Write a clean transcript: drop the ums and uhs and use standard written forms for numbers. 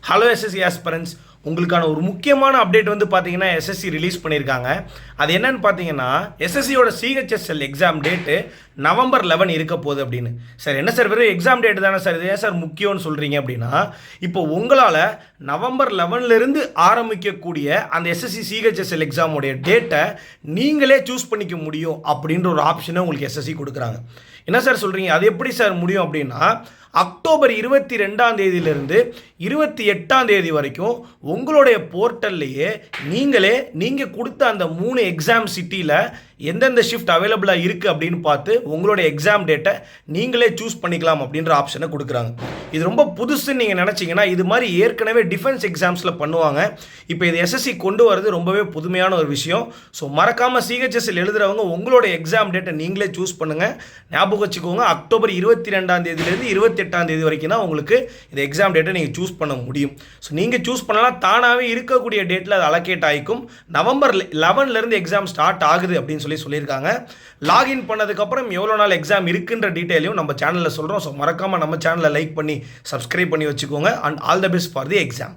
Hello SSC aspirants, உங்களுக்கான ஒரு முக்கியமான அப்டேட் வந்து பார்த்தீங்கன்னா எஸ்எஸ்சி ரிலீஸ் பண்ணியிருக்காங்க. அது என்னன்னு பார்த்தீங்கன்னா எஸ்எஸ்சியோட சிஹெச்எஸ்எல் எக்ஸாம் டேட்டு November 11 இருக்க போகுது அப்படின்னு. சார் என்ன சார் வெறும் எக்ஸாம் டேட்டு தானே சார், இது ஏன் சார் முக்கியம்னு சொல்கிறீங்க அப்படின்னா, இப்போ உங்களால் November 11 ஆரம்பிக்கக்கூடிய அந்த எஸ்எஸ்சி சிஹெச்எஸ்எல் எக்ஸாமுடைய டேட்டை நீங்களே சூஸ் பண்ணிக்க முடியும் அப்படின்ற ஒரு ஆப்ஷனை உங்களுக்கு எஸ்எஸ்சி கொடுக்குறாங்க. என்ன சார் சொல்கிறீங்க, அது எப்படி சார் முடியும் அப்படின்னா, அக்டோபர் 22 28 வரைக்கும் உங்களுடைய போர்ட்டல்லையே நீங்கள் கொடுத்த அந்த 3 எக்ஸாம் சிட்டியில் எந்தெந்த ஷிஃப்ட் அவைலபிளாக இருக்குது அப்படின்னு பார்த்து உங்களுடைய எக்ஸாம் டேட்டை நீங்களே சூஸ் பண்ணிக்கலாம் அப்படின்ற ஆப்ஷனை கொடுக்குறாங்க. இது ரொம்ப புதுசுன்னு நீங்கள் நினச்சிங்கன்னா, இது மாதிரி ஏற்கனவே டிஃபென்ஸ் எக்ஸாம்ஸில் பண்ணுவாங்க. இப்போ இது எஸ்எஸ்சி கொண்டு வரது ரொம்பவே புதுமையான ஒரு விஷயம். ஸோ மறக்காமல் சிஹெச்எஸ்எல் எழுதுகிறவங்க உங்களோட எக்ஸாம் டேட்டை நீங்களே சூஸ் பண்ணுங்கள். ஞாபகம் வச்சுக்கோங்க, அக்டோபர் 22 28 வரைக்கும் தான் உங்களுக்கு இந்த எக்ஸாம் டேட்டை நீங்கள் சூஸ் பண்ண முடியும். ஸோ நீங்கள் சூஸ் பண்ணலாம், தானாகவே இருக்கக்கூடிய டேட்டில் அது அலோகேட் ஆகிக்கும். November 11 எக்ஸாம் ஸ்டார்ட் ஆகுது அப்படின்னு சொல்லியிருக்காங்க. லாகின் பண்ணதுக்கப்புறம் எவ்வளோ நாள் எக்ஸாம் இருக்குன்ற டீட்டெயிலையும் நம்ம சேனலில் சொல்கிறோம். ஸோ மறக்காமல் நம்ம சேனலை லைக் பண்ணி சப்ஸ்கிரைப் பண்ணி வச்சுக்கோங்க. And all the best for the exam.